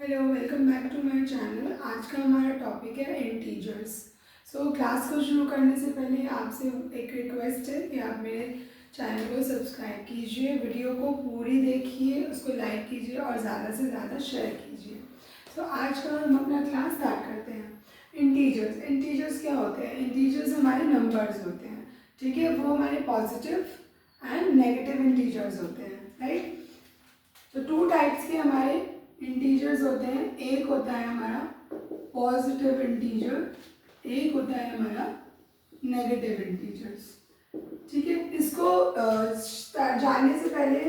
Hello, welcome back to my channel. आज का हमारा टॉपिक है इंटीजर्स। क्लास को शुरू करने से पहले आपसे एक रिक्वेस्ट है कि आप मेरे चैनल को सब्सक्राइब कीजिए, वीडियो को पूरी देखिए, उसको लाइक कीजिए और ज़्यादा से ज़्यादा शेयर कीजिए। आज का हम अपना क्लास स्टार्ट करते हैं। इंटीजर्स क्या होते हैं? इंटीजर्स हमारे नंबर्स होते हैं, ठीक है। वो हमारे पॉजिटिव एंड नेगेटिव इंटीजर्स होते हैं, राइट। तो टू टाइप्स के हमारे इंटीजर्स होते हैं। एक होता है हमारा पॉजिटिव इंटीजर, एक होता है हमारा नेगेटिव इंटीजर्स, ठीक है। इसको जानने से पहले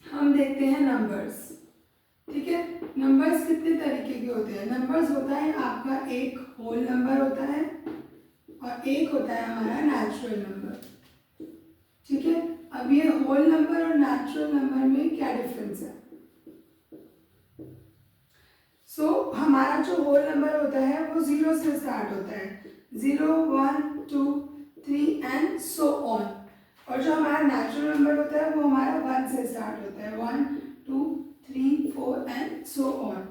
हम देखते हैं नंबर्स, ठीक है। नंबर्स कितने तरीके के होते हैं? नंबर्स होता है आपका एक होल नंबर होता है और एक होता है हमारा नेचुरल नंबर, ठीक है। अब ये होल नंबर और नेचुरल नंबर में क्या डिफरेंस है? हमारा जो होल नंबर होता है वो 0 से स्टार्ट होता है, 0 1 2 3 एंड सो ऑन। और जो हमारा नेचुरल नंबर होता है वो हमारा 1 से स्टार्ट होता है, 1 2 3 4 एंड सो ऑन।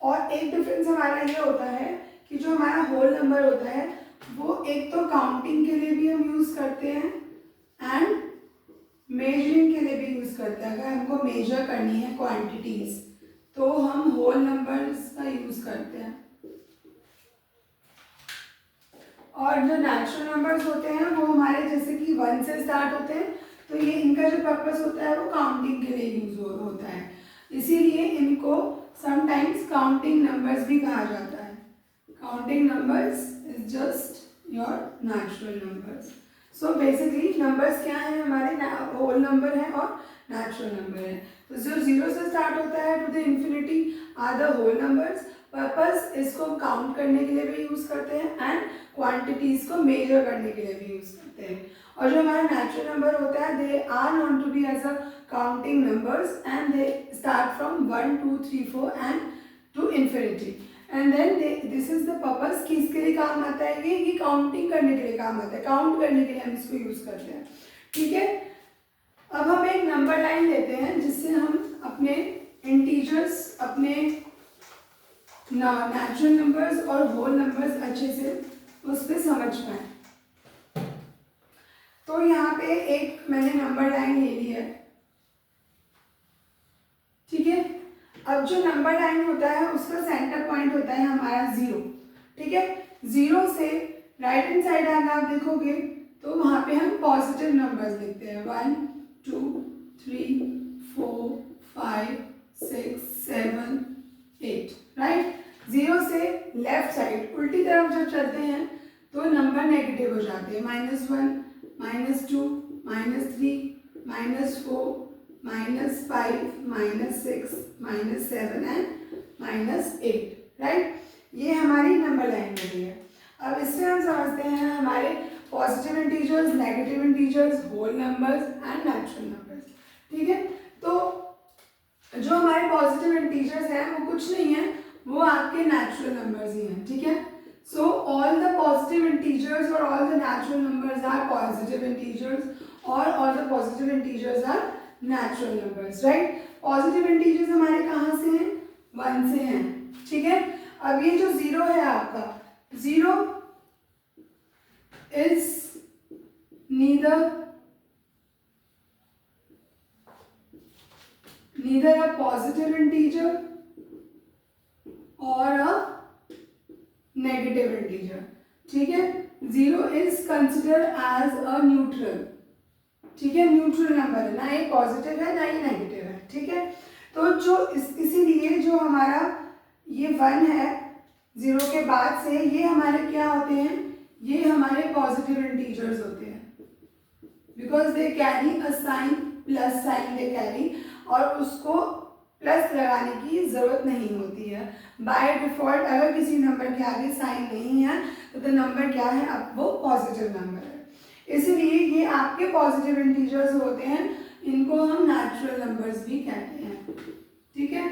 और एक डिफरेंस हमारा ये होता है कि जो हमारा होल नंबर होता है वो एक तो काउंटिंग के लिए भी हम यूज़ करते हैं एंड मेजरिंग के लिए भी यूज़ करते हैं। अगर हमको मेजर करनी है क्वांटिटीज़ तो हम होल नंबर्स का यूज़ करते हैं। और जो नेचुरल नंबर्स होते हैं वो हमारे जैसे कि 1 से स्टार्ट होते हैं, तो ये इनका जो पर्पस होता है वो काउंटिंग के लिए यूज होता है, इसीलिए इनको समटाइम्स काउंटिंग नंबर्स भी कहा जाता है। Counting numbers is just your natural numbers. So basically numbers क्या है? हमारे होल नंबर है और नेचुरल नंबर है। तो जो 0 से स्टार्ट होता है to the infinity are the whole numbers. Purpose इसको काउंट करने के लिए भी यूज करते हैं एंड क्वांटिटीज को मेजर करने के लिए भी यूज करते हैं। और जो हमारा नेचुरल नंबर होता है they are known to be as a counting numbers and they start from 1 2 3 4 and to infinity and then this is the purpose कि इसके लिए काम आता है ये काउंटिंग करने के लिए काम आता है, काउंट करने के लिए हम इसको यूज करते हैं, ठीक है। अब हम एक नंबर लाइन लेते हैं जिससे हम अपने इंटीजर्स, अपने नेचुरल नंबर्स और होल नंबर्स अच्छे से उस पर समझ पाए। तो यहाँ पे एक मैंने नंबर लाइन ले ली है, ठीक है। अब जो नंबर लाइन होता है उसका सेंटर पॉइंट होता है हमारा 0, ठीक है। 0 से राइट हैंड साइड अगर आप देखोगे तो वहां पे हम पॉजिटिव नंबर्स लिखते हैं, 1 2 3 4 5 6 7 8, राइट। 0 से लेफ्ट साइड उल्टी तरफ जब चलते हैं तो नंबर नेगेटिव हो जाते हैं, -1 -2 -3 -4 -5 -6 -7 एंड -8, राइट। ये हमारी नंबर लाइन बनी है। अब इससे हम समझते हैं हमारे positive integers, negative integers, whole numbers and natural numbers, ठीक है। तो जो हमारे पॉजिटिव इंटीजर्स हैं वो कुछ नहीं है, वो आपके नेचुरल नंबर्स ही हैं, ठीक है। So all the positive integers और all the natural numbers are positive integers और all the positive integers are natural numbers, right. Positive integers हमारे कहाँ से हैं? 1 से हैं, ठीक है। अब ये जो 0 है आपका, 0 is neither a positive integer or a negative integer, ठीक है। 0 is considered as a neutral, ठीक है। न्यूट्रल नंबर है, ना ये पॉजिटिव है ना ये नेगेटिव है, ठीक है। तो जो इसीलिए जो हमारा ये 1 है 0 के बाद से, ये हमारे क्या होते हैं? ये हमारे पॉजिटिव इंटीजर्स होते हैं, because they carry a sign, plus sign they carry, और उसको प्लस लगाने की जरूरत नहीं होती है बाय डिफॉल्ट। अगर किसी नंबर के आगे साइन नहीं है तो नंबर क्या है? अब वो पॉजिटिव नंबर है, इसलिए ये आपके पॉजिटिव इंटीजर्स होते हैं, इनको हम नेचुरल नंबर्स भी कहते हैं, ठीक है।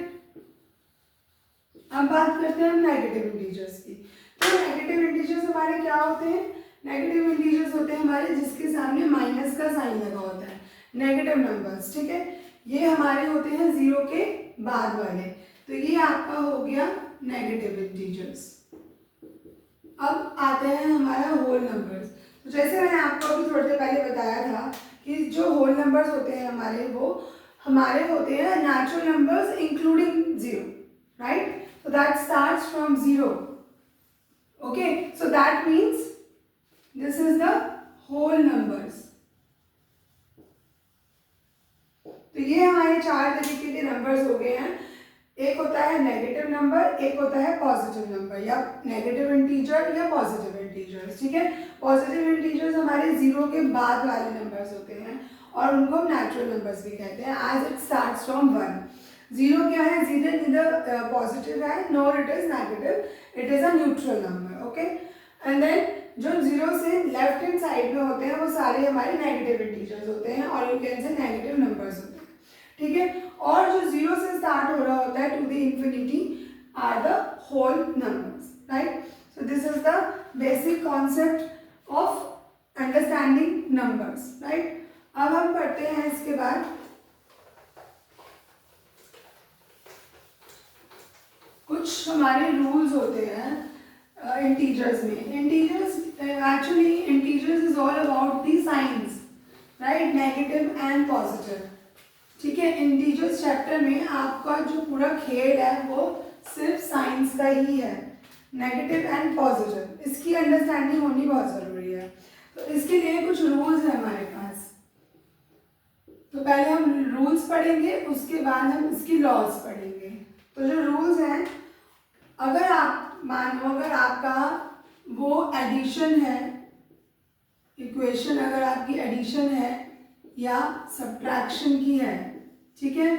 अब बात करते हैं हम नेगेटिव इंटीजर्स की। तो नेगेटिव इंटीजर्स हमारे क्या होते हैं? नेगेटिव इंटीजर्स होते हैं हमारे जिसके सामने माइनस का साइन लगा होता है, नेगेटिव नंबर्स, ठीक है। ये हमारे होते हैं 0 के बाद वाले। तो ये आपका हो गया नेगेटिव इंटीजर्स। अब आते हैं हमारा होल नंबर्स। तो जैसे मैंने आपको अभी थोड़ी देर पहले बताया था कि जो होल नंबर्स होते हैं हमारे, वो हमारे होते हैं natural numbers including zero, right? So that starts from zero. Okay, so that means this is the whole numbers. तो ये हमारे चार तरीके के नंबर्स हो गए हैं। एक होता है नेगेटिव नंबर, एक होता है पॉजिटिव नंबर, या नेगेटिव इंटीजर या पॉजिटिव इंटीजर्स, ठीक है? पॉजिटिव इंटीजर्स हमारे जीरो के बाद वाले नंबर्स होते हैं और उनको हम नेचुरल नंबर्स भी कहते हैं, as it starts from one. Zero क्या है? जीरो नीदर पॉजिटिव है nor it is negative, it is a neutral number. Okay, and then जो जीरो से लेफ्ट हैंड साइड में होते हैं वो सारे हमारे नेगेटिव इंटीजर्स होते हैं और you can say negative numbers होते हैं, ठीक है? और जो जीरो से स्टार्ट हो रहा होता है to the infinity are the whole numbers, right? So this is the basic concept of understanding numbers, right? अब हम पढ़ते हैं इसके बाद कुछ हमारे रूल्स होते हैं इंटीजर्स में। Integers actually integers is all about the science, right? Negative and positive, ठीक है? इंटीजर्स चैप्टर में आपका जो पूरा खेल है वो सिर्फ साइंस का ही है, नेगेटिव एंड पॉजिटिव। इसकी अंडरस्टैंडिंग होनी बहुत ज़रूरी है। तो इसके लिए कुछ रूल्स हैं हमारे पास। तो पहले हम रूल्स पढ़ेंगे, उसके बाद हम इसकी लॉज पढ़ेंगे। तो जो रूल्स हैं, अगर आप मानो अगर आपका वो एडिशन है, इक्वेशन अगर आपकी एडिशन है या सब्ट्रैक्शन की है, ठीक है?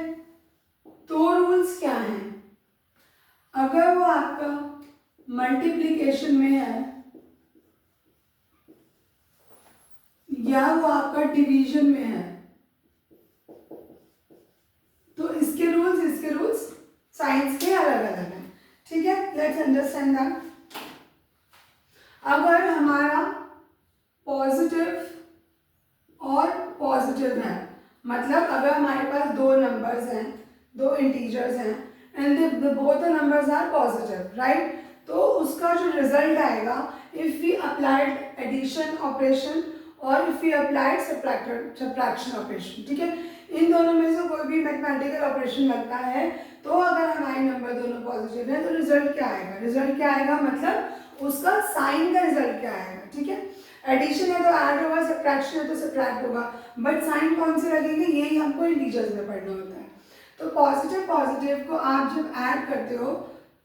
तो रूल्स क्या हैं? अगर वो आपका मल्टीप्लिकेशन में है या वो आपका डिवीजन में है, तो इसके रूल्स साइंस के अलग अलग हैं, ठीक है? Let's understand that. अगर हमारा पॉजिटिव और पॉजिटिव है, मतलब अगर हमारे पास दो नंबर्स हैं, दो इंटीजर्स हैं and both the numbers are positive, right? तो उसका जो रिजल्ट आएगा, if we applied addition operation और if we applied subtraction operation, ठीक है? इन दोनों में से कोई भी मैथमेटिकल ऑपरेशन लगता है, तो अगर हमारे नंबर दोनों पॉजिटिव है तो रिजल्ट क्या आएगा? रिजल्ट क्या आएगा मतलब उसका साइन का रिजल्ट क्या आएगा, ठीक है? एडिशन है तो ऐड होगा, सब्ट्रैक्शन है तो सब्ट्रैक्ट होगा, बट साइन कौन से लगेंगे यही हमको इंटीजर्स में पढ़ना होता है। तो पॉजिटिव को आप जब ऐड करते हो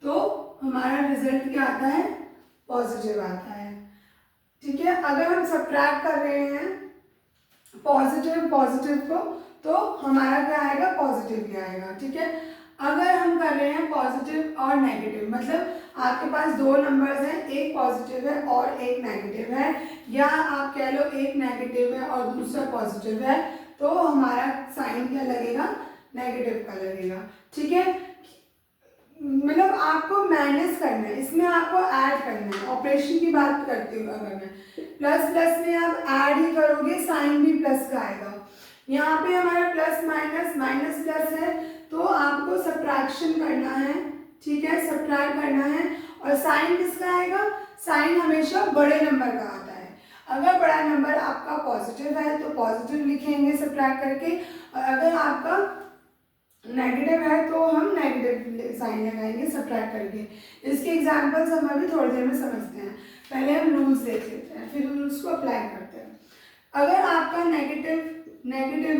तो हमारा रिजल्ट क्या आता है? पॉजिटिव आता है, ठीक है? अगर हम सब्ट्रैक्ट कर रहे हैं पॉजिटिव को, तो हमारा क्या आएगा? पॉजिटिव क्या आएगा, ठीक है? अगर हम कर रहे हैं पॉजिटिव और नेगेटिव, मतलब आपके पास दो नंबर्स हैं, एक पॉजिटिव है और एक नेगेटिव है, या आप कह लो एक नेगेटिव है और दूसरा पॉजिटिव है, तो हमारा साइन क्या लगेगा? नेगेटिव का लगेगा, ठीक है? मतलब आपको माइनस करना है, इसमें आपको ऐड करना है। ऑपरेशन की बात करती हूँ अगर मैं, प्लस प्लस में आप ऐड ही करोगे, साइन भी प्लस का आएगा। यहाँ पे हमारा प्लस माइनस माइनस प्लस है, तो आपको सब्ट्रैक्शन करना है, ठीक है? सब्ट्रैक्ट करना है। और साइन किसका आएगा? साइन हमेशा बड़े नंबर का आता है। अगर बड़ा नंबर आपका पॉजिटिव है तो पॉजिटिव लिखेंगे सब्ट्रैक्ट करके, और अगर आपका नेगेटिव है तो हम नेगेटिव साइन लगाएंगे सब्ट्रैक्ट करके। इसके एग्जांपल्स हम अभी थोड़ी देर में समझते हैं। पहले हम रूल्स देख लेते हैं, फिर रूल्स को अप्लाई करते हैं। अगर आपका नेगेटिव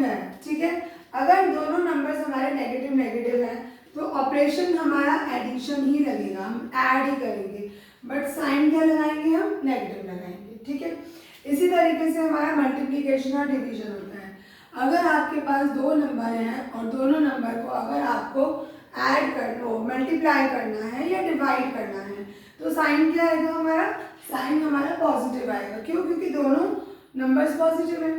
है, ठीक है? अगर दोनों नंबर्स हमारे नेगेटिव हैं तो ऑपरेशन हमारा एडिशन ही लगेगा, हम ऐड ही करेंगे, बट साइन क्या लगाएंगे? हम नेगेटिव लगाएंगे, ठीक है? इसी तरीके से हमारा मल्टीप्लिकेशन और डिवीजन होता है। अगर आपके पास दो नंबर हैं और दोनों नंबर को अगर आपको ऐड करना हो, मल्टीप्लाई करना है या डिवाइड करना है, तो साइन क्या आएगा? हमारा साइन हमारा पॉजिटिव आएगा। क्यों? क्योंकि दोनों नंबर्स पॉजिटिव हैं।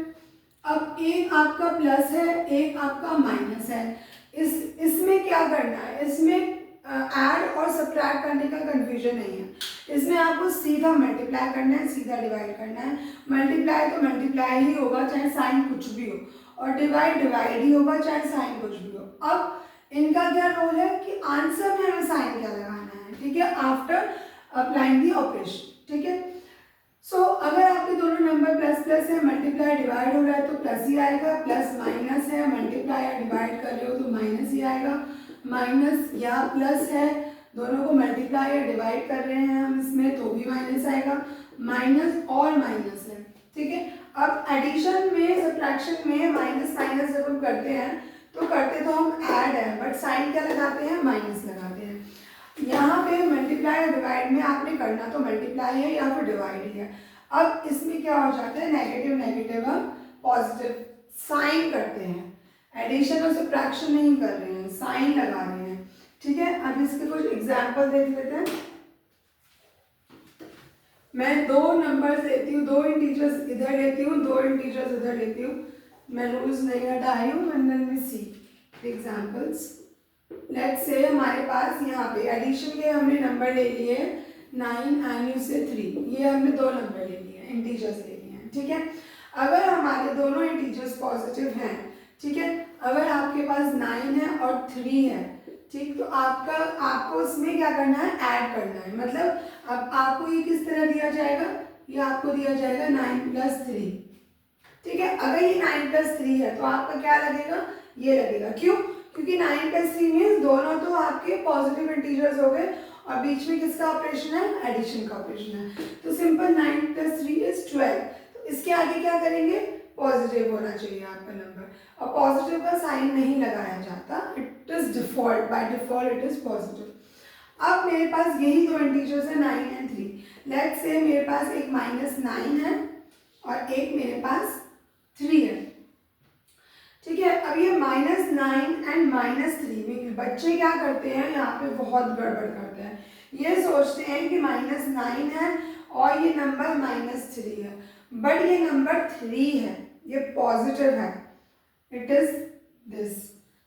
अब एक आपका प्लस है, एक आपका माइनस है, इसमें क्या करना है? इसमें ऐड और सब्ट्रैक्ट करने का कंफ्यूजन नहीं है। इसमें आपको सीधा मल्टीप्लाई करना है, सीधा डिवाइड करना है। मल्टीप्लाई तो मल्टीप्लाई ही होगा चाहे साइन कुछ भी हो, और डिवाइड ही होगा चाहे साइन कुछ भी हो। अब इनका क्या रोल है कि आंसर में हमें साइन क्या लगाना है, ठीक है, आफ्टर अप्लाइंग दी ऑपरेशन, ठीक है। सो अगर आपके दोनों नंबर प्लस प्लस है, मल्टीप्लाई डिवाइड हो रहा है तो प्लस ही आएगा, प्लस माइनस है, मल्टीप्लाई या डिवाइड कर रहे हो तो माइनस ही आएगा, माइनस या प्लस है, दोनों को मल्टीप्लाई या डिवाइड कर रहे हैं हम इसमें तो भी माइनस आएगा, माइनस और माइनस है, ठीक है। अब एडिशन में, सब्ट्रैक्शन में माइनस माइनस जब हम करते हैं तो करते तो हम ऐड है, बट साइन क्या लगाते हैं, माइनस लगाते हैं। यहाँ पे मल्टीप्लाई और डिवाइड में आपने करना तो मल्टीप्लाई है या फिर डिवाइड ही है। अब इसमें क्या हो जाता है, नेगेटिव नेगेटिव हम पॉजिटिव साइन करते हैं, एडिशन और सब्ट्रैक्शन नहीं कर रहे हैं, साइन लगा रहे हैं, ठीक है। अब इसके कुछ एग्जाम्पल देख लेते हैं। मैं दो नंबर्स लेती हूँ, दो इंटीजर्स इधर लेती हूँ, दो इंटीजर्स इधर लेती हूँ, मैं रूल्स नहीं हटाई हूँ, and then we see examples. Let's say हमारे पास यहाँ पे एडिशन के हमने नंबर ले लिए 9 एंड से 3, ये हमने दो नंबर ले लिए, इंटीजर्स ले लिए हैं, ठीक है। अगर हमारे दोनों इंटीजर्स पॉजिटिव हैं, ठीक है, अगर आपके पास 9 है और 3 है, ठीक, तो आपको इसमें क्या करना है, ऐड करना है। मतलब अब आपको ये किस तरह दिया जाएगा, ये आपको दिया जाएगा 9 + 3, ठीक है। अगर ये 9 + 3 है तो आपका क्या लगेगा, ये लगेगा, क्यों, क्योंकि 9 + 3 मीन्स दोनों तो आपके पॉजिटिव इंटीजर्स हो गए और बीच में किसका ऑपरेशन है, एडिशन का ऑपरेशन है। तो सिंपल 9 + 3 = 12, तो इसके आगे क्या करेंगे, पॉजिटिव होना चाहिए आपका नंबर, और पॉजिटिव का साइन नहीं लगाया जाता, it is default, by default it is positive. अब मेरे पास यही दो इंटीजर्स है 9 एंड 3। लेट्स से मेरे पास एक -9 है और एक मेरे पास 3 है, ठीक है। अब ये -9 एंड -3 में बच्चे क्या करते हैं, यहाँ पे बहुत गड़बड़ करते हैं, ये सोचते हैं कि -9 है और ये नंबर -3 है, बट ये नंबर 3 है, ये पॉजिटिव है, it is this,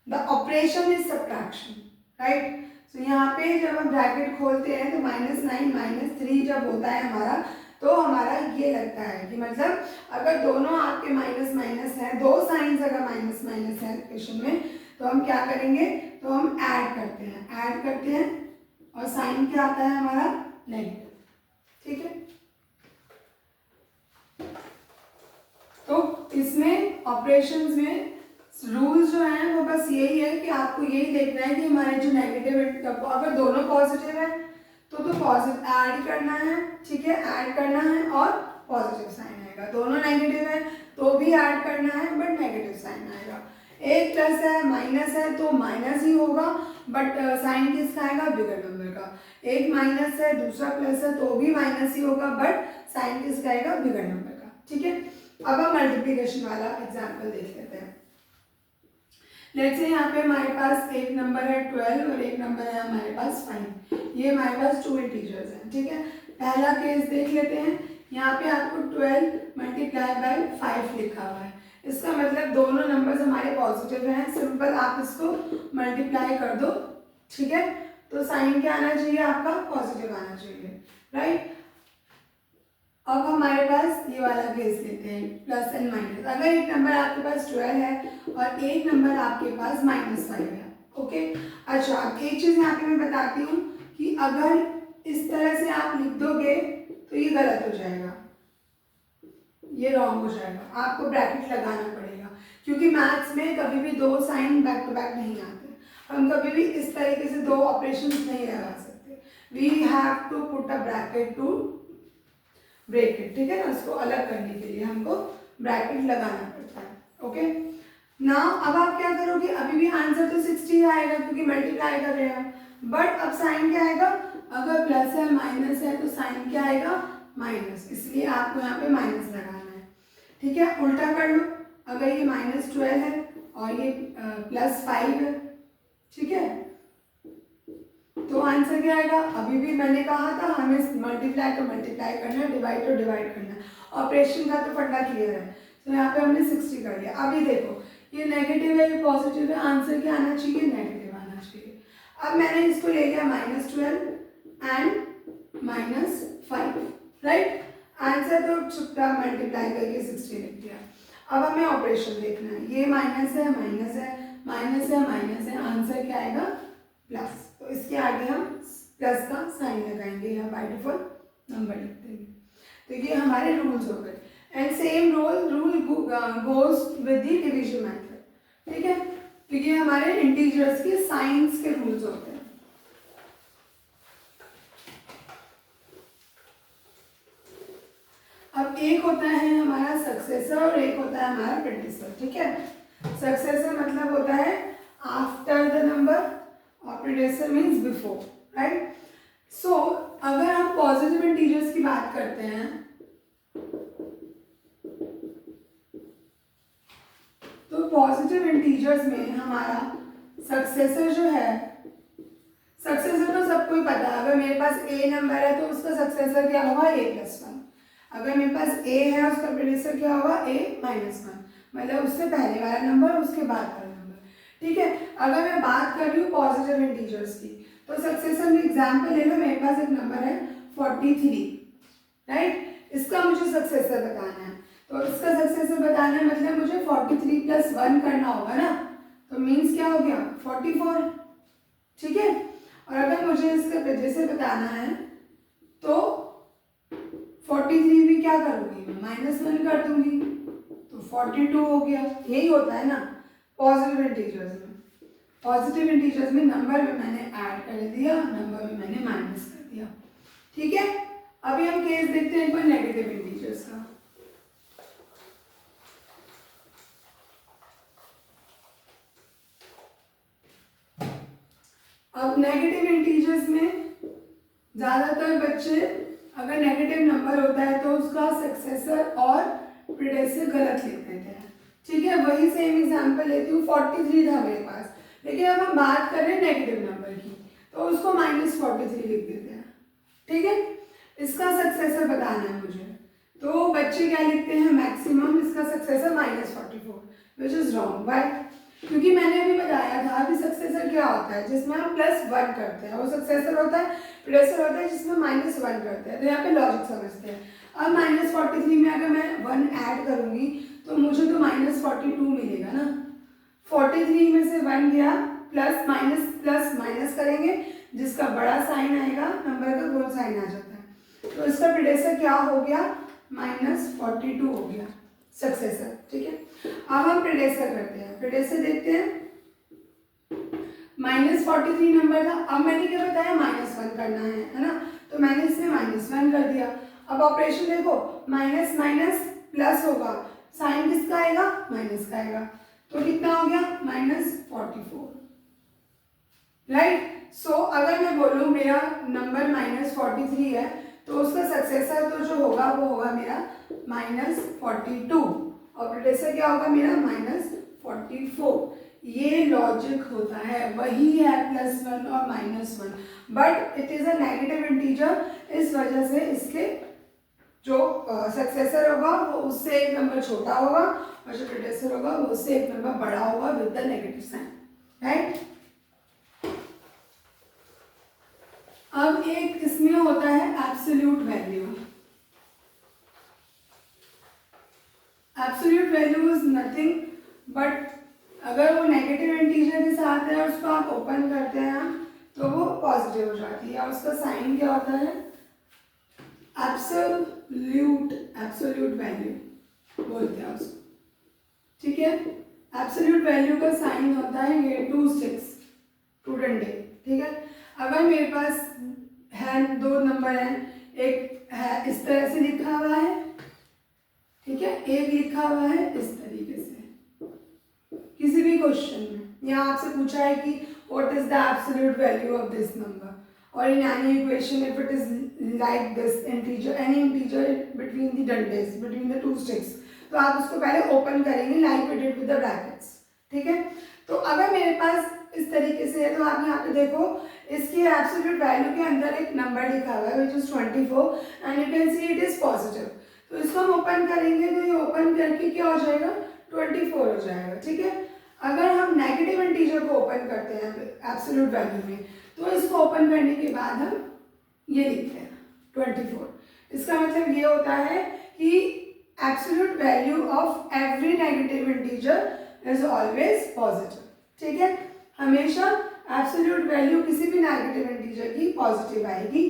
the operation is subtraction, right. So यहाँ पे जब हम ब्रैकेट खोलते हैं तो -9 -3 जब होता है हमारा, तो हमारा ये लगता है कि मतलब अगर दोनों आपके माइनस माइनस है, दो साइंस अगर माइनस माइनस है इक्वेशन में, तो हम क्या करेंगे, तो हम ऐड करते हैं और साइन क्या आता है हमारा, नेगेटिव, ठीक है। तो इसमें ऑपरेशंस में रूल्स जो हैं वो बस यही है कि आपको यही देखना है कि हमारे जो नेगेटिव, अगर दोनों पॉजिटिव है तो पॉजिटिव ऐड करना है, ठीक है, ऐड करना है और पॉजिटिव साइन आएगा। दोनों नेगेटिव है तो भी ऐड करना है बट नेगेटिव साइन आएगा। एक प्लस है माइनस है तो माइनस ही होगा, बट साइन किसका आएगा, बिगर नंबर का। एक माइनस है दूसरा प्लस है तो भी माइनस ही होगा, बट साइन किसका आएगा, बिगर नंबर का, ठीक है। अब हम मल्टीप्लिकेशन वाला एग्जाम्पल देख लेते हैं। लेट्स से यहाँ पे हमारे पास एक नंबर है 12 और एक नंबर है हमारे पास 5, ये हमारे पास टू इंटीजर्स हैं, ठीक है। पहला केस देख लेते हैं, यहाँ पे आपको 12 × 5 लिखा हुआ है, इसका मतलब दोनों नंबर्स हमारे पॉजिटिव हैं, सिंपल आप इसको मल्टीप्लाई कर दो, ठीक है। तो साइन क्या आना चाहिए आपका, पॉजिटिव आना चाहिए, राइट। अब हमारे पास ये वाला केस लेते हैं, प्लस एंड माइनस। अगर एक नंबर आपके पास 12 है और एक नंबर आपके पास -5 है, ओके। अच्छा, अब एक चीज़ यहाँ पे मैं बताती हूँ कि अगर इस तरह से आप लिख दोगे तो ये गलत हो जाएगा, ये रॉन्ग हो जाएगा, आपको ब्रैकेट लगाना पड़ेगा, क्योंकि मैथ्स में कभी भी दो साइन बैक टू बैक नहीं आते, हम कभी भी इस तरीके से दो ऑपरेशंस नहीं लगा सकते, we have to put a bracket to break it, ठीक है ना। उसको अलग करने के लिए हमको ब्रैकेट लगाना पड़ता है, ओके। नाउ अब आप क्या करोगे, अभी भी आंसर तो 60 आएगा क्योंकि मल्टीप्लाई कर रहे हैं, बट अब साइन क्या आएगा, अगर प्लस है माइनस है तो साइन क्या आएगा, माइनस, इसलिए आपको यहाँ पे माइनस लगाना है, ठीक है। उल्टा कर लो, अगर ये -12 है और ये +5 है, ठीक है, तो आंसर क्या आएगा, अभी भी मैंने कहा था हमें मल्टीप्लाई तो मल्टीप्लाई करना है, डिवाइड तो डिवाइड करना है, ऑपरेशन का तो फंडा क्लियर है। तो यहाँ पे हमने 60 कर लिया। अभी देखो ये नेगेटिव है ये पॉजिटिव है, आंसर क्या आना चाहिए, नेगेटिव आना चाहिए। अब मैंने इसको ले लिया -12 एंड -5, राइट। आंसर तो छुट्टा मल्टीप्लाई करके 60 लिख दिया। अब हमें ऑपरेशन देखना है, ये माइनस है माइनस है, आंसर क्या आएगा प्लस। तो इसके आगे हम प्लस का साइन लगाएंगे या बाय डिफॉल्ट नंबर लिख देंगे। तो ये हमारे रूल्स हो गए। And same rule goes with the division method, ठीक है। तो ये हमारे इंटीजर्स के साइंस के रूल्स होते हैं। अब एक होता है हमारा सक्सेसर और एक होता है हमारा प्रेडिसेसर, ठीक है। सक्सेसर मतलब होता है आफ्टर द नंबर और प्रेडिसेसर मीन्स बिफोर, राइट। सो अगर हम पॉजिटिव इंटीजर्स की बात करते हैं तो पॉजिटिव इंटीजर्स में हमारा सक्सेसर जो है, सक्सेसर तो सबको ही पता है। अगर मेरे पास ए नंबर है तो उसका सक्सेसर क्या होगा a+1। अगर मेरे पास a है उसका प्रेडिसेसर क्या होगा a-1, मतलब उससे पहले वाला नंबर उसके बाद वाला नंबर, ठीक है। अगर मैं बात कर रही हूँ पॉजिटिव इंटीजर्स की तो सक्सेसर में एग्जाम्पल ले लो, मेरे पास एक नंबर है 43, राइट। इसका मुझे सक्सेसर बताना है, तो इसका सक्सेसर बताना है मतलब मुझे 43 + 1 करना होगा ना, तो मीन्स क्या हो गया 44, ठीक है। और अगर मुझे इसका प्रेडिसेसर बताना है तो 43 भी क्या करूँगी मैं -1 कर दूंगी, तो 42 हो गया। यही होता है ना पॉजिटिव इंटीजर्स में। पॉजिटिव इंटीजर्स में नंबर में मैंने ऐड कर दिया, नंबर में मैंने माइनस कर दिया, ठीक है। अभी हम केस देखते हैं एक बार नेगेटिव इंटीजर्स का। अब नेगेटिव इंटीजर्स में ज़्यादातर बच्चे अगर नेगेटिव नंबर होता है तो उसका सक्सेसर और प्रेडिसेसर गलत लिख देते हैं, ठीक है। वही सेम एग्जांपल लेती हूँ, 43 था मेरे पास, लेकिन अब हम बात कर रहे हैं नेगेटिव नंबर की तो उसको -43 लिख देते हैं, ठीक है। इसका सक्सेसर बताना है मुझे, तो बच्चे क्या लिखते हैं मैक्सिमम इसका successor -44, which is wrong. Why? क्योंकि मैंने अभी बताया था कि सक्सेसर क्या होता है जिसमें हम +1 करते हैं, वो सक्सेसर होता है। प्रेडिसेसर होता है जिसमें -1 करते हैं। तो यहाँ पे लॉजिक समझते हैं। अब -43 में अगर मैं 1 ऐड करूँगी तो मुझे तो -42 मिलेगा ना। 43 में से 1 गया, प्लस माइनस करेंगे, जिसका बड़ा साइन आएगा नंबर का गोल साइन आ जाता है। तो इसका प्रेडिसेसर क्या हो गया -42 हो गया सक्सेसर, ठीक है। अब हम प्रेडिसेसर करते हैं, प्रेडिसेसर देखते हैं। -43 नंबर था, अब मैंने क्या बताया -1 करना है ना, तो मैंने इसमें -1 कर दिया। अब ऑपरेशन देखो, माइनस माइनस प्लस होगा, साइन किसका आएगा माइनस का आएगा, तो कितना हो गया -44, राइट। सो अगर मैं बोलूँ मेरा नंबर -43 है तो उसका सक्सेसर तो जो होगा वो होगा मेरा -42 और प्रेडिसेसर क्या होगा मेरा -44। ये लॉजिक होता है, वही है +1 और -1, but it is a negative integer, इस वजह से इसके जो सक्सेसर होगा वो उससे एक नंबर छोटा होगा और जो प्रेडिसेसर होगा वो उससे एक नंबर बड़ा होगा with the negative sign, right. अब एक इसमें होता है absolute value. Absolute value is nothing but अगर वो नेगेटिव इंटीजर के साथ है और उसको आप ओपन करते हैं तो वो पॉजिटिव हो जाती है और उसका साइन क्या होता है एब्सोल्यूट वैल्यू बोलते हैं उसको, ठीक है। एब्सोल्यूट वैल्यू का साइन होता है ये 2 6 स्टूडेंट डे, ठीक है। अगर मेरे पास है 2 नंबर हैं, एक है इस तरह से लिखा हुआ है, ठीक है, एक लिखा हुआ है इस तरीके से। किसी भी क्वेश्चन में यहाँ आपसे पूछा है कि what is the absolute value of this number, और in any equation if it is like this integer, any integer between the डंडेस, बिटवीन द 2 स्टिक्स, तो आप उसको पहले ओपन करेंगे like we did with the brackets, ठीक है। तो अगर मेरे पास इस तरीके से है तो आप यहाँ पे देखो इसकी एब्सोल्यूट वैल्यू के अंदर एक नंबर लिखा हुआ है which is 24 and you can see it is positive. तो इसको हम ओपन करेंगे तो ये ओपन करके क्या हो जाएगा 24 हो जाएगा, ठीक है। अगर हम नेगेटिव इंटीजर को ओपन करते हैं एब्सोल्यूट वैल्यू में तो इसको ओपन करने के बाद हम ये लिखते हैं 24। इसका मतलब ये होता है कि absolute value of every negative integer is always positive, ठीक है, हमेशा एब्सोल्यूट वैल्यू किसी भी नेगेटिव इंटीजर की पॉजिटिव आएगी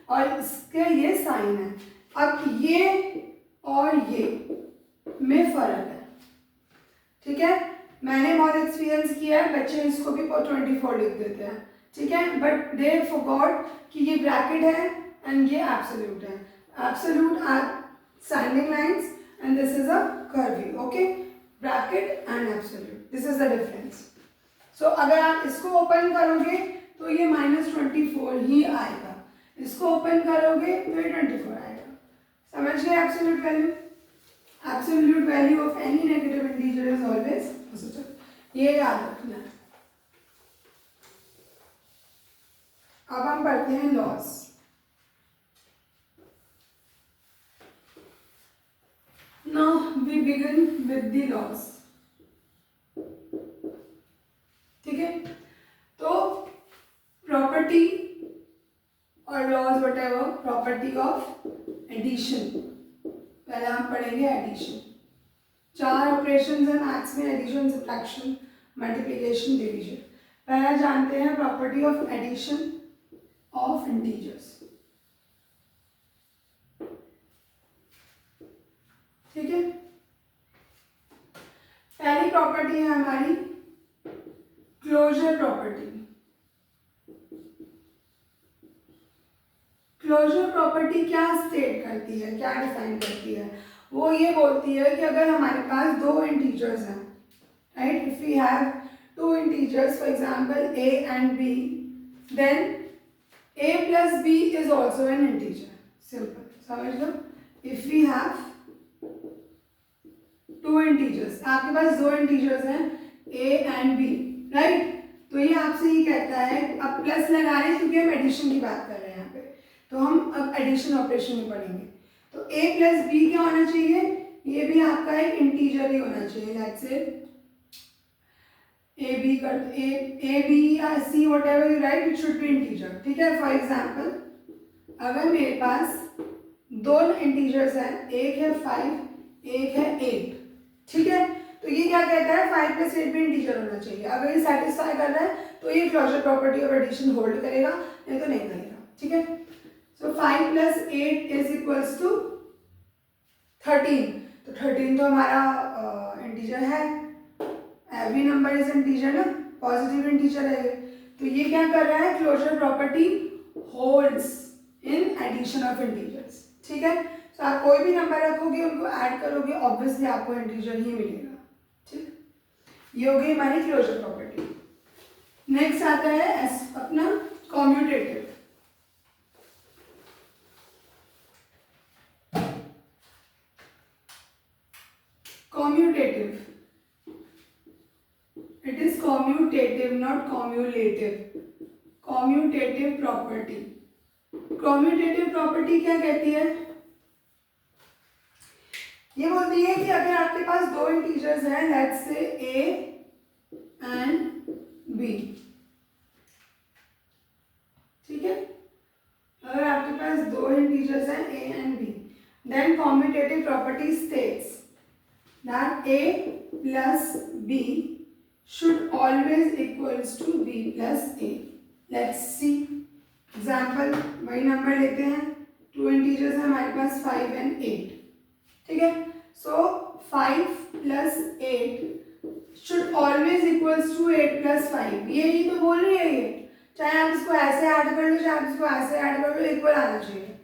और इसके ये साइन है। अब ये और ये में फर्क है, ठीक है। मैंने बहुत एक्सपीरियंस किया है, बच्चे इसको भी 24 लिख देते हैं, ठीक है, बट दे फॉरगॉट कि ये ब्रैकेट है एंड ये एब्सोल्यूट है। Absolute are standing lines and this is a curvy, okay, bracket and absolute, this is the difference. So अगर आप इसको ओपन करोगे तो ये -24 ही आएगा, इसको ओपन करोगे तो ये 24 आएगा। समझ गए? Absolute value, absolute value of any negative integer is always positive, ये याद रखना है। अब हम पढ़ते हैं loss. Now we begin with the laws, ठीक है। तो प्रॉपर्टी और laws whatever, property of addition, पहले हम पढ़ेंगे एडिशन। 4 ऑपरेशन है मैथ्स में, एडिशन, सब्ट्रैक्शन, मल्टीप्लिकेशन, डिवीजन। पहला जानते हैं property of addition of integers, ठीक है। पहली प्रॉपर्टी है हमारी क्लोजर प्रॉपर्टी। क्लोजर प्रॉपर्टी क्या स्टेट करती है, क्या डिफाइन करती है? वो ये बोलती है कि अगर हमारे पास 2 इंटीजर्स हैं, right, if we have 2 integers for example a and b, then a plus b is also an integer, simple, समझ लो। if we have 2 इंटीजर्स, आपके पास 2 इंटीजर्स हैं a and b, राइट, तो ये आपसे ये कहता है, अब प्लस लगा रहे हैं क्योंकि हम एडिशन की बात कर रहे हैं यहाँ पे, तो हम अब एडिशन ऑपरेशन में पढ़ेंगे। तो a प्लस b क्या होना चाहिए? ये भी आपका एक इंटीजर ही होना चाहिए। लेट्स से a b कर a b या c what ever you right, it should B integer, ठीक है। फॉर एग्जाम्पल अगर मेरे पास 2 इंटीजर्स हैं, एक है 5, एक है 8, ठीक है, तो ये क्या कहता है 5 + 8 भी इंटीजर होना चाहिए। अगर ये सेटिस्फाई कर रहा है तो ये closure property of addition hold करेगा, नहीं तो नहीं करेगा, ठीक है। सो 5 + 8 इज इक्वल्स टू 13, तो 13 तो हमारा इंटीजर है, एवरी नंबर इज इंटीजर ना, पॉजिटिव इंटीजर है। तो ये क्या कर रहा है, closure property holds in addition of integers, ठीक है। तो आप कोई भी नंबर रखोगे, उनको ऐड करोगे, ऑब्वियसली आपको इंटीजर ही मिलेगा, ठीक। ये हो गई हमारी क्लोजर प्रॉपर्टी। नेक्स्ट आता है अपना commutative. Commutative, it is commutative not cumulative. Commutative property, commutative property क्या कहती है? ये बोलती है कि अगर आपके पास 2 इंटीजर्स हैं, let's say a and b, ठीक है, अगर आपके पास 2 इंटीजर्स हैं a and b, then commutative property states that a plus b should always equals to b plus a. Let's see example, वही नंबर लेते हैं, 2 इंटीजर्स हैं हमारे पास 5 and 8, ठीक है। सो 5 + 8 शुड ऑलवेज इक्वल्स टू 8 + 5, यही तो बोल रही है ये, चाहे आप इसको ऐसे ऐड कर लो, चाहे आप इसको ऐसे ऐड कर लो, इक्वल आना चाहिए।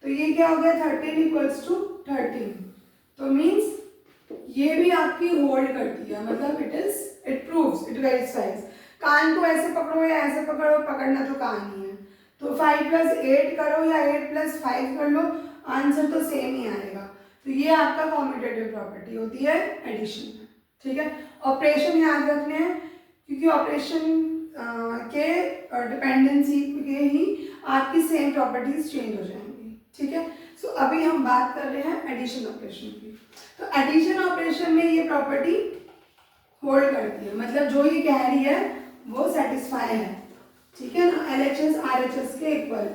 तो ये क्या हो गया, 13 = 13, तो मीन्स ये भी आपकी होल्ड करती है, मतलब इट प्रूव्स, इट वेरीफाइज। कान को ऐसे पकड़ो या ऐसे पकड़ो, पकड़ना तो कान ही है, तो 5 + 8 करो या 8 + 5 कर लो, आंसर तो सेम ही आएगा। तो ये आपका कॉम्यूटेटिव प्रॉपर्टी होती है एडिशन में, ठीक है। ऑपरेशन याद रखने हैं, क्योंकि ऑपरेशन के डिपेंडेंसी के ही आपकी सेम प्रॉपर्टीज चेंज हो जाएंगी, ठीक है। सो अभी हम बात कर रहे हैं एडिशन ऑपरेशन की। तो एडिशन ऑपरेशन में ये प्रॉपर्टी होल्ड करती है, मतलब जो ये कह रही है वो सेटिस्फाई है, ठीक है ना, LHS RHS के इक्वल।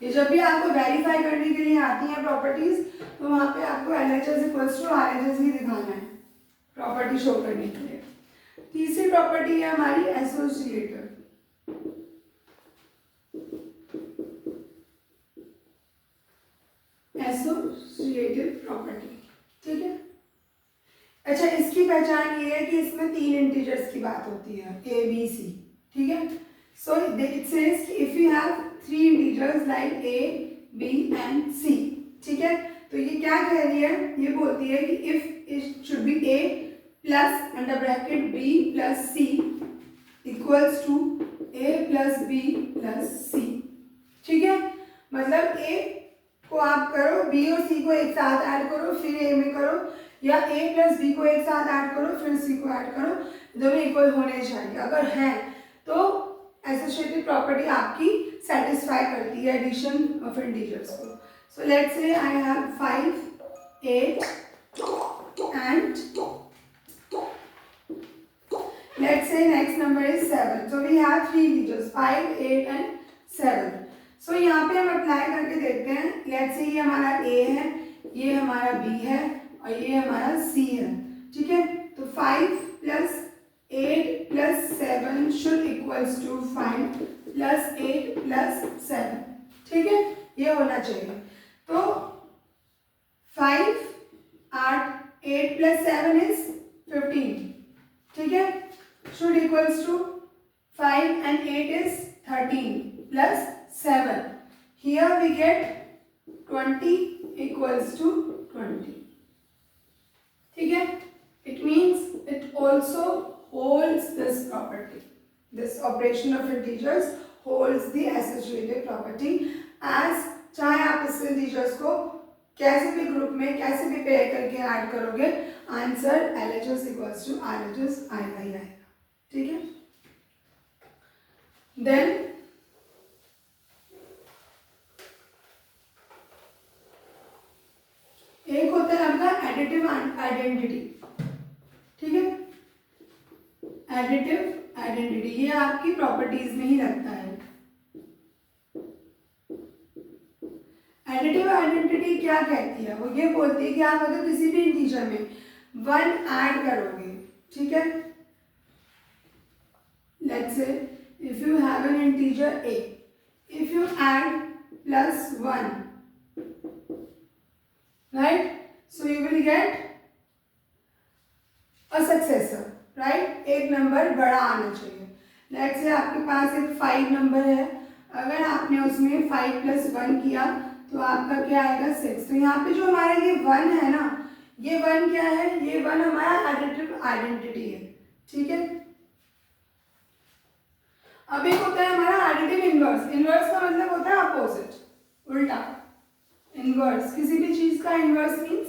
ये जब भी आपको वेरीफाई करने के लिए आती हैं प्रॉपर्टीज, तो वहाँ पे आपको LHS = RHS ही दिखाना है प्रॉपर्टी शो करने के लिए। तीसरी प्रॉपर्टी है हमारी एसोसिएटिव। एसोसिएटिव प्रॉपर्टी, ठीक है। अच्छा, इसकी पहचान ये है कि इसमें 3 इंटीजर्स की बात होती है, ए बी सी, ठीक है। सो इट सेज कि if you have 3 integers like A B and C, ठीक है। तो ये क्या कह रही है, ये बोलती है कि if it should be A plus under bracket B plus C equals to A plus B plus C, ठीक है। मतलब ए को आप करो, बी और सी को एक साथ ऐड करो, फिर ए में करो, या ए प्लस बी को एक साथ ऐड करो, फिर सी को ऐड करो, दोनों इक्वल होने चाहिए। अगर है तो एसोसिएटिव प्रॉपर्टी आपकी सेटिस्फाई करती है एडिशन ऑफ इंटीजर्स को। So let's say I have 5, 8 and let's say next number is 7. So we have 3 integers 5, 8 and 7. So यहाँ पे हम अप्लाई करके देखते हैं। Let's say ये हमारा A है, ये हमारा B है और ये हमारा C है, ठीक है। तो 5 plus 8 plus 7 should equals to 5 plus 8 plus 7, ठीक है, ये होना चाहिए। तो 5 8 plus 7 is 15, ठीक है, should equals to 5 and 8 is 13 plus 7. Here we get 20 equals to 20. ठीक है? It means it also holds this property. This operation of integers holds the associative property as चाहे आप इस इंटीजर्स को कैसे भी ग्रुप में कैसे भी पेयर करके ऐड करोगे, answer LHS equals to RHS आएगा ही आएगा, ठीक है। देन एक होता है आपका एडिटिव आइडेंटिटी, ठीक है। एडिटिव आइडेंटिटी ये आपकी प्रॉपर्टीज में ही लगता है। एडिटिव आइडेंटिटी क्या कहती है, वो ये बोलती है कि आप अगर किसी भी इंटीजर में 1 ऐड करोगे, ठीक है। Let's say if you have an integer a, if you add plus 1, right, so you will get a successor, right, एक नंबर बड़ा आना चाहिए। Let's say आपके पास एक 5 नंबर है, अगर आपने उसमें 5 plus 1 किया तो आपका क्या आएगा 6। तो यहाँ पे जो हमारा ये 1 है ना, ये 1 क्या है, ये 1 हमारा एडिटिव आइडेंटिटी है, ठीक है। अब एक होता है हमारा एडिटिव इनवर्स। इनवर्स का मतलब होता है अपोजिट, उल्टा। इनवर्स किसी भी चीज का इनवर्स मीन्स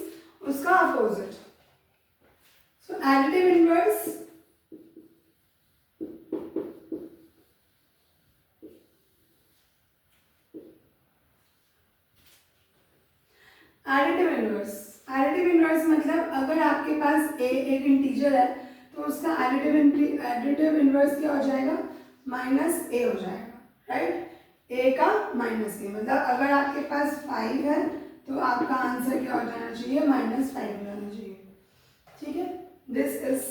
उसका अपोजिट। सो एडिटिव इनवर्स एडिटिव इनवर्स मतलब अगर आपके पास एक इंटीजर है तो उसका एडिटिव इनवर्स क्या हो जाएगा, माइनस ए हो जाएगा, राइट। ए का माइनस ए मतलब अगर आपके पास 5 है तो आपका आंसर क्या हो जाना चाहिए, -5 हो जाना चाहिए, ठीक है। This is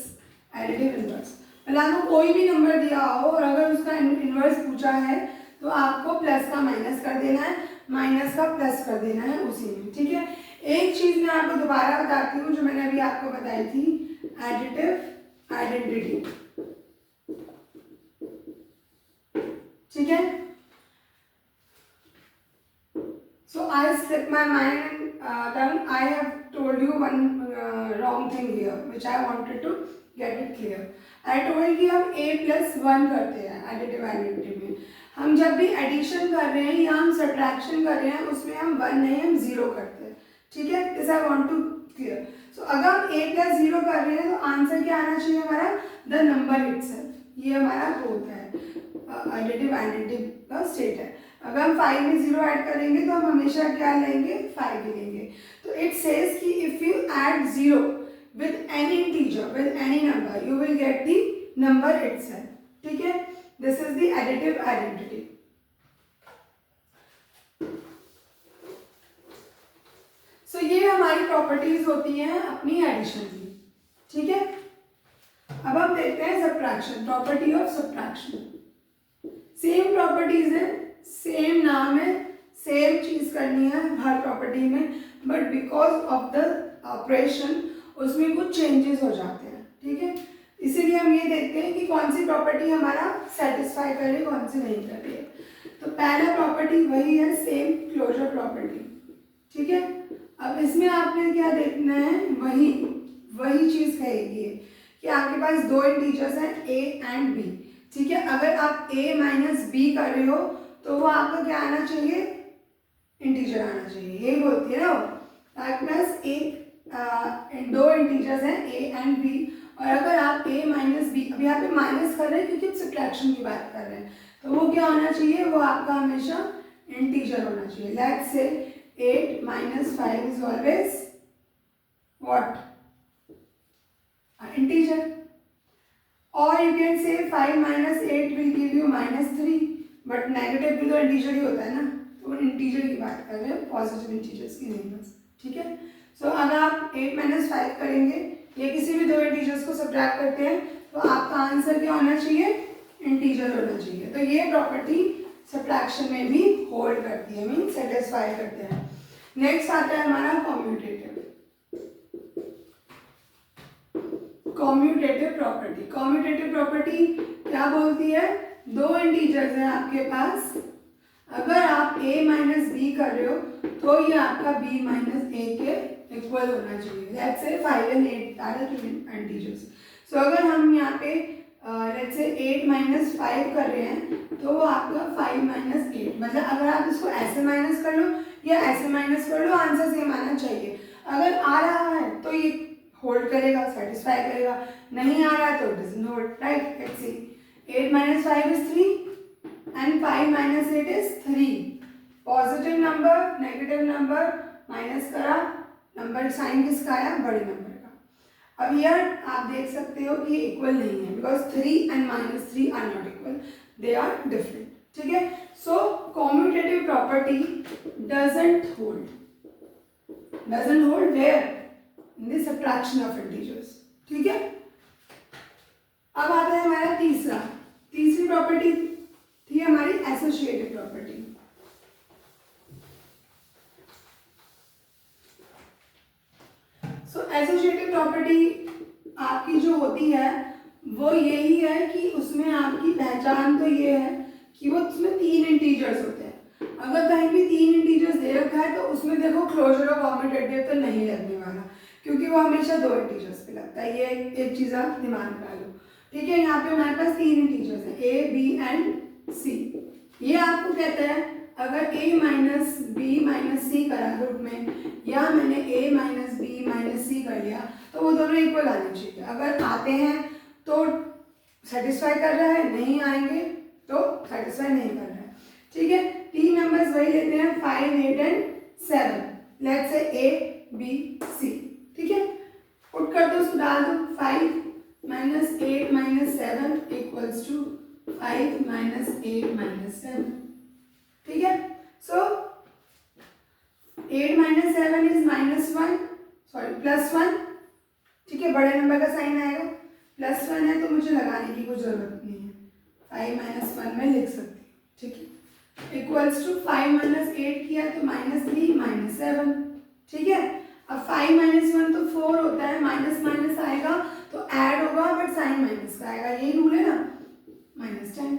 additive inverse. मतलब आपको कोई भी नंबर दिया हो और अगर उसका इनवर्स पूछा है तो आपको प्लस का माइनस कर देना है, माइनस का प्लस कर देना है उसी में, ठीक है। एक चीज मैं आपको दोबारा बताती हूँ जो मैंने अभी आपको बताई थी, एडिटिव आइडेंटिटी, ठीक है। So I slipped my mind and then I have told you one wrong thing here which I wanted to get it clear. I told कि हम a plus 1 करते हैं एडिटिव आइडेंटिटी में। हम जब भी एडिशन कर रहे हैं या हम सब्ट्रैक्शन कर रहे हैं उसमें हम 1 नहीं हम 0 करते हैं, ठीक है। This I want to clear. So अगर हम a plus 0 कर रहे हैं तो आंसर क्या आना चाहिए हमारा, द नंबर इटसेल्फ। ये हमारा होता है एडिटिव आइडेंटिटी का स्टेट है। अगर हम 5 में 0 ऐड करेंगे तो हम हमेशा क्या लेंगे, 5 ही लेंगे। तो इट सेज कि if you add 0 with any integer with any number you will get the number itself, ठीक है। This is the additive identity. So ये हमारी प्रॉपर्टीज होती हैं अपनी एडिशन की, ठीक है। अब हम देखते हैं subtraction, property of subtraction. Same properties है, सेम नाम है, सेम चीज करनी है हर प्रॉपर्टी में, but because of the operation उसमें कुछ चेंजेस हो जाते हैं, ठीक है। इसीलिए हम ये देखते हैं कि कौन सी प्रॉपर्टी हमारा सेटिस्फाई कर रही है, कौन सी नहीं कर रही है। तो पहला प्रॉपर्टी वही है, सेम क्लोजर प्रॉपर्टी, ठीक है। अब इसमें आपने क्या देखना है, वही चीज कहेगी कि आपके पास दो इंटीजर्स हैं a एंड b, ठीक है। अगर आप a माइनस बी कर रहे हो तो वो आपका क्या आना चाहिए, इंटीजर आना चाहिए, यही बोलती है ना। आपके पास दो इंटीजर्स हैं a एंड b, और अगर आप a माइनस बी, अब यहाँ पे माइनस कर रहे हैं क्योंकि सब्ट्रैक्शन की बात कर रहे हैं, तो वो क्या होना चाहिए, वो आपका हमेशा इंटीजर होना चाहिए। लेट्स से 8 minus 5 is always what? An integer. Or you can say 5 minus 8 will give you minus 3, but negative भी तो इंटीजर ही होता है ना, तो इंटीजर की बात कर रहे हैं, पॉजिटिव इंटीजर्स की नहीं बस, ठीक है। सो अगर आप 8 minus 5 करेंगे या किसी भी दो इंटीजर्स को सब्ट्रैक्ट करते हैं तो आपका आंसर क्या होना चाहिए, इंटीजर होना चाहिए। तो ये प्रॉपर्टी सब्ट्रैक्शन में भी होल्ड करती है, मीन सेटिस्फाई करते हैं। नेक्स्ट आता है हमारा कॉम्यूटेटिव प्रॉपर्टी। कॉम्यूटेटिव प्रॉपर्टी क्या बोलती है, दो इंटीजर्स हैं आपके पास, अगर आप a माइनस बी कर रहे हो तो ये आपका b माइनस a के इक्वल होना चाहिए। Let's say 5 and 8 are two integers. So अगर हम यहाँ पे लेट्स से 8 माइनस 5 कर रहे हैं तो वो आपका 5 माइनस 8, मतलब अगर आप इसको ऐसे माइनस कर लो या ऐसे माइनस कर लो, आंसर सेम आना चाहिए। अगर आ रहा है तो ये होल्ड करेगा, सेटिस्फाई करेगा, नहीं आ रहा है तो doesn't hold, right. Let's see 8 minus 5 is 3 and 5 minus 8 is 3। Positive number, negative number, minus करा, नंबर साइन किसका आया, बड़े नंबर का। अब यार आप देख सकते हो कि ये इक्वल नहीं है, because 3 and minus 3 are not equal, they are different, ठीक है। So commutative property doesn't hold where, in the subtraction of integers, ठीक है। अब आता है हमारा तीसरी प्रॉपर्टी थी हमारी एसोसिएटिव प्रॉपर्टी। सो एसोसिएटिव प्रॉपर्टी आपकी जो होती है वो यही है कि उसमें आपकी पहचान तो ये है कि वो उसमें 3 इंटीजर्स होते हैं। अगर कहीं भी 3 इंटीजर्स दे रखा है तो उसमें देखो क्लोजर और कॉम्यूटेटिव तो नहीं लगने वाला, क्योंकि वो हमेशा 2 इंटीजर्स पे लगता है। ये एक चीज़ आप दिमाग में डालो, ठीक है। यहाँ पे हमारे पास 3 इंटीजर्स हैं a, b एंड c। ये आपको कहता है अगर a माइनस बी माइनस सी करा ग्रुप में, या मैंने a minus B minus c कर लिया, तो वो दोनों इक्वल आने चाहिए। अगर आते हैं तो सेटिस्फाई कर रहा है, नहीं आएंगे तो सेटिस्फाई नहीं कर रहा है, ठीक है। 3 नंबर्स वही लेते हैं, 5, 8 and 7। Let's say a, b, c, ठीक है। पुट कर दो, उसको डाल दो, 5 minus 8 minus 7 equals to 5 minus 8 minus 7, ठीक है। सो 8 माइनस 7 इज प्लस 1, ठीक है। बड़े नंबर का साइन आएगा, प्लस 1 है तो मुझे लगाने की कोई जरूरत नहीं है, 5 माइनस 1 में लिख सकती हूँ, ठीक है। इक्वल्स टू 5 माइनस 8 किया तो माइनस 3 माइनस 7, ठीक है। अब 5 माइनस 1 तो 4 होता है, माइनस माइनस आएगा तो ऐड होगा, बट साइन माइनस का आएगा, यही रूल है ना, माइनस 10।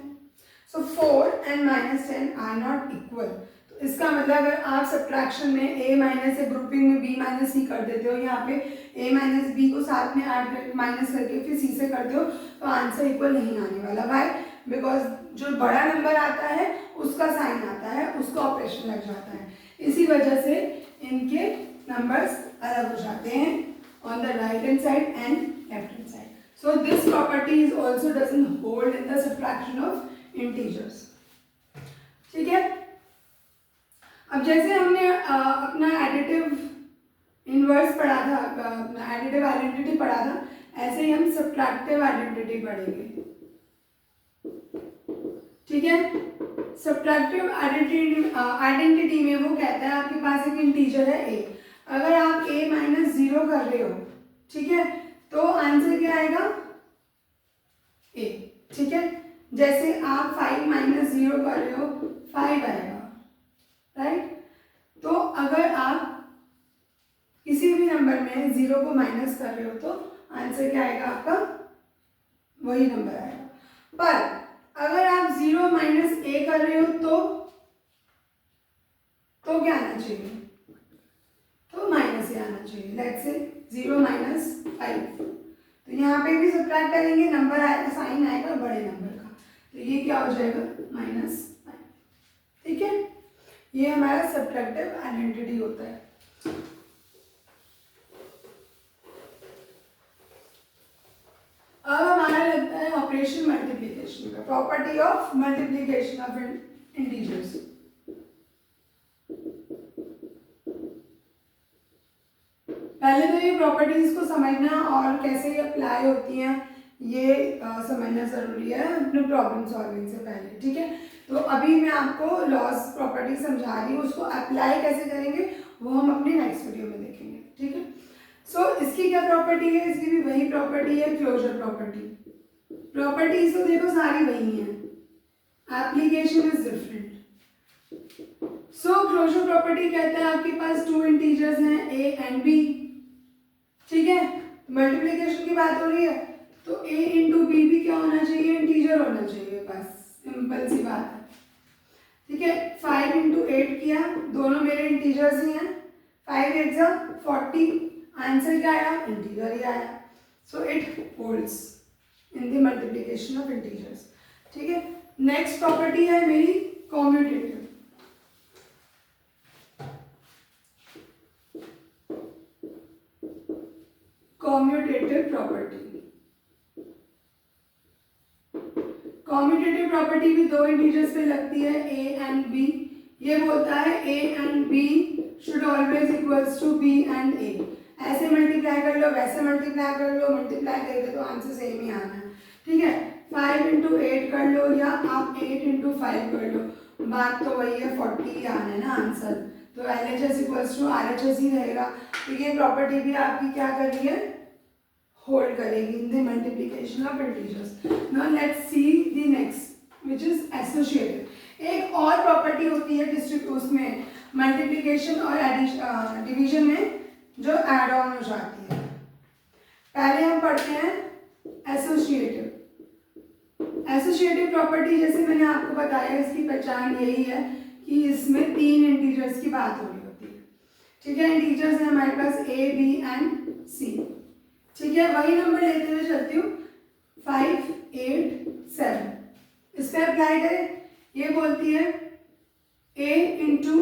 सो 4 एंड माइनस 10 आर नॉट इक्वल। तो इसका मतलब अगर आप सब्ट्रैक्शन में a माइनस से ग्रुपिंग में b माइनस सी कर देते हो, यहाँ पे a माइनस बी को साथ में ऐड माइनस करके फिर c से करते हो, तो आंसर इक्वल नहीं आने वाला। वाई? बिकॉज जो बड़ा नंबर आता है उसका साइन आता है, उसका ऑपरेशन लग जाता है, इसी वजह से इनके नंबर्स अलग हो जाते हैं on the right hand side and left hand side. So this property is also doesn't hold in the subtraction of integers, ठीक है। अब जैसे हमने अपना एडिटिव इनवर्स पढ़ा था, अपना एडिटिव आइडेंटिटी पढ़ा था, ऐसे ही हम सब्ट्रैक्टिव आइडेंटिटी पढ़ेंगे, ठीक है। सब्ट्रैक्टिव आइडेंटिटी में वो कहता है आपके पास एक इंटीजर है a, अगर आप a माइनस 0 कर रहे हो, ठीक है, तो आंसर क्या आएगा, ठीक है, जैसे आप 5 माइनस 0 कर रहे हो 5 आएगा, राइट। तो अगर आप किसी भी नंबर में 0 को माइनस कर रहे हो तो आंसर क्या आएगा आपका, वही नंबर आएगा। पर अगर आप 0 माइनस a कर रहे हो तो क्या आना चाहिए, तो माइनस ए आना चाहिए। लेट्स से 0 माइनस 5, तो यहाँ पे भी सब्ट्रैक्ट करेंगे, नंबर आएगा, साइन आएगा बड़े नंबर का, तो ये क्या हो जाएगा -5। ठीक है, ये हमारा सब्ट्रैक्टिव आइडेंटिटी होता है। अब हमारा लगता है ऑपरेशन मल्टीप्लिकेशन का, property of multiplication of integers. पहले तो ये प्रॉपर्टीज को समझना और कैसे ये अप्लाई होती हैं ये समझना ज़रूरी है अपने प्रॉब्लम सॉल्विंग से पहले, ठीक है। तो अभी मैं आपको लॉज प्रॉपर्टी समझा रही हूँ, उसको अप्लाई कैसे करेंगे वो हम अपनी नेक्स्ट वीडियो में देखेंगे, ठीक है। सो इसकी क्या प्रॉपर्टी है, इसकी भी वही प्रॉपर्टी है, क्लोजर प्रॉपर्टी। प्रॉपर्टीज तो देखो सारी वही हैं, application is different. So closure property कहता है आपके पास 2 इंटीजर्स हैं a एंड b, ठीक है, मल्टीप्लिकेशन की बात हो रही है तो a इंटू बी भी क्या होना चाहिए, इंटीजर होना चाहिए, बस सिंपल सी बात है, ठीक है। 5 इंटू 8 किया, दोनों मेरे इंटीजर्स ही हैं, 5 8 जा 40, आंसर क्या आया, इंटीजर ही आया। So it holds in the multiplication of integers, ठीक है। नेक्स्ट प्रॉपर्टी है मेरी commutative. Commutative property, commutative property भी 2 इंटीजर्स पे लगती है a एंड b। ये बोलता है a and b should always equals to b and a। ऐसे मल्टीप्लाई कर लो, वैसे मल्टीप्लाई कर लो, मल्टीप्लाई करके तो आंसर सेम ही आना है, ठीक है। 5 इंटू 8 कर लो या आप 8 इंटू 5 कर लो, बात तो वही है, 40 ही आना है ना आंसर, तो LHS इक्वल्स टू RHS ही रहेगा। तो ये प्रॉपर्टी भी आपकी क्या कर रही है, होल्ड करेगी इन the multiplication of integers. Now let's see the next which is associative. एक और प्रॉपर्टी होती है उसमें मल्टीप्लिकेशन और डिवीजन में जो ऐड ऑन हो जाती है। पहले हम पढ़ते हैं एसोसिएटिव। एसोसिएटिव प्रॉपर्टी जैसे मैंने आपको बताया, इसकी पहचान यही है कि इसमें 3 इंटीजर्स की बात हो रही होती है, ठीक है। इंटीजर्स है हमारे पास a b एंड c, ठीक है। वही नंबर लेते हुए चलती हूँ, 5 8 7। इस पर अप्लाई करें, ये बोलती है a into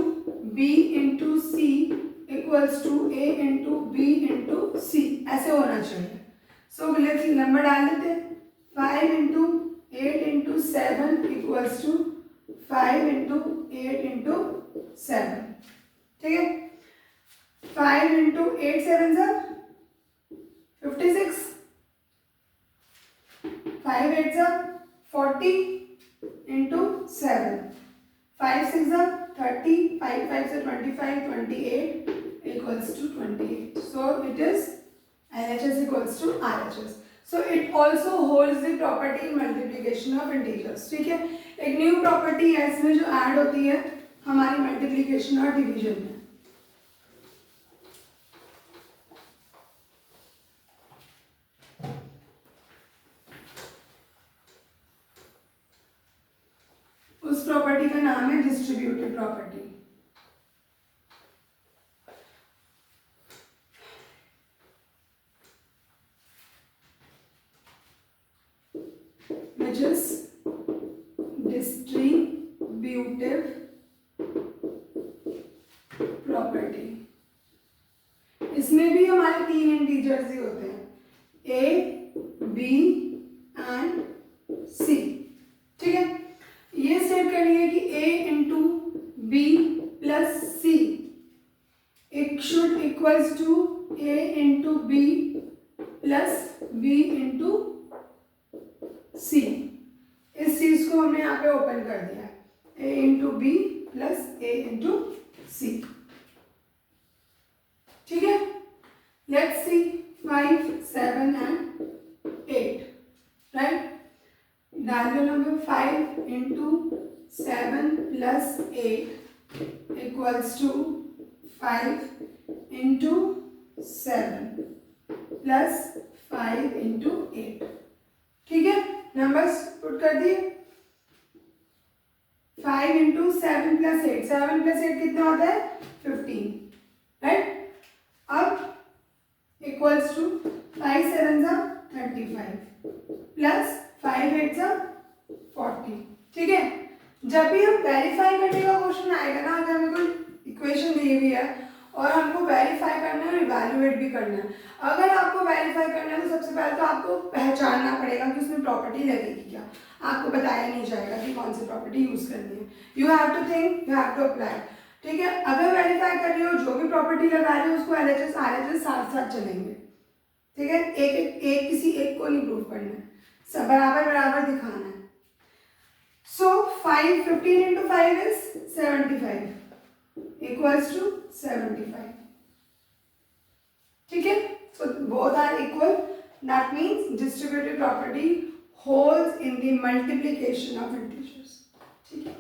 B into C equals to a into B into C, ऐसे होना चाहिए। सो लेट्स नंबर डाल देते हैं, 5 into 8 into 7 equals to 5 into 8 into 7, ठीक है। 5 इंटू 8 7 सर 56, 5 8 जा 40 इंटू 7, 5 6 जा 30, 5 5 से 25, 28 equals to 28. So it is LHS equals to RHS. So it also holds the property multiplication of integers. ठीक है, एक न्यू प्रॉपर्टी है इसमें जो ऐड होती है हमारी मल्टीप्लिकेशन और डिवीजन में। उस प्रॉपर्टी का नाम है distributive property. Which is distributive property। इसमें भी हमारे 3 इंटीजर्स ही होते हैं, a b एंड c, ठीक है। ये सेट करिए कि a into B plus C it should equals to a into B plus B into C. इस चीज को हमने यहाँ पे ओपन कर दिया है, a into B plus a into C, ठीक है। Let's see 5 7 and 8, right. Into 7 plus 8 equals to 5 into 7 plus 5 into 8। ठीक है, नंबर्स पुट कर दिए। 5 इंटू 7 प्लस 8, 7 प्लस 8 कितना होता है 15, राइट। अब इक्वल्स टू 5 7 जा 35 प्लस 5 8 जा 40। ठीक है, जब भी हम वेरीफाई करने का क्वेश्चन आएगा ना, अगर हमें कोई इक्वेशन दी हुई है और हमको वेरीफाई करना है और इवैल्यूएट भी करना है। अगर आपको वेरीफाई करना है तो सबसे पहले तो आपको पहचानना पड़ेगा कि उसमें प्रॉपर्टी लगेगी क्या। आपको बताया नहीं जाएगा कि कौन सी प्रॉपर्टी यूज करनी है। You have to think, you have to apply. ठीक है, अगर वेरीफाई कर रही हो जो भी प्रॉपर्टी लगा रहे हो उसको LHS RHS साथ साथ चलेंगे। ठीक है, एक किसी एक को नहीं प्रूव करना है, सब बराबर बराबर दिखाना है। So 15 into 5 is 75 equals to 75। ठीक है, so both are equal, that means distributive property holds in the multiplication of integers. ठीक है,